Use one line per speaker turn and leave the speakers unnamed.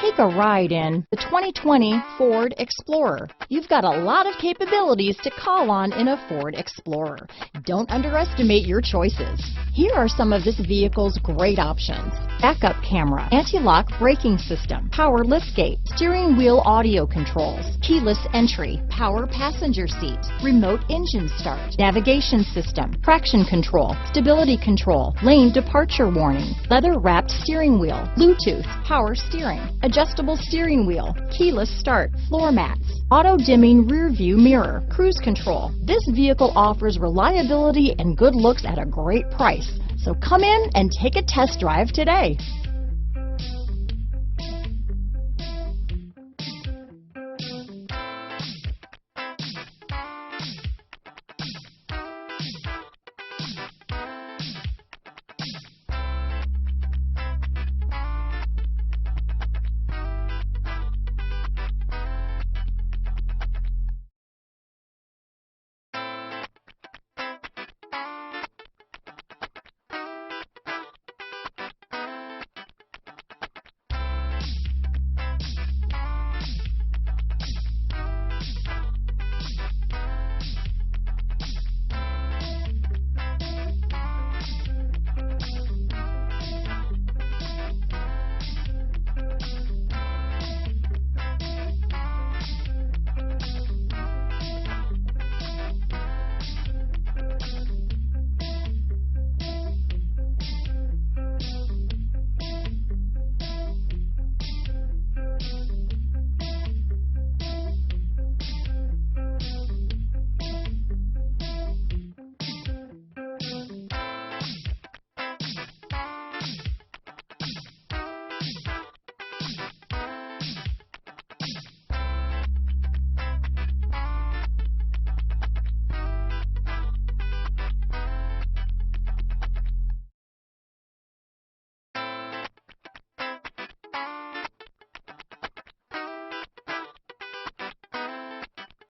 Take a ride in the 2020 Ford Explorer. You've got a lot of capabilities to call on in a Ford Explorer. Don't underestimate your choices. Here are some of this vehicle's great options: backup camera, anti-lock braking system, power liftgate, steering wheel audio controls, keyless entry, power passenger seat, remote engine start, navigation system, traction control, stability control, lane departure warning, leather-wrapped steering wheel, Bluetooth, power steering, adjustable steering wheel, keyless start, floor mats, auto-dimming rear view mirror, cruise control. This vehicle offers reliability and good looks at a great price. So come in and take a test drive today.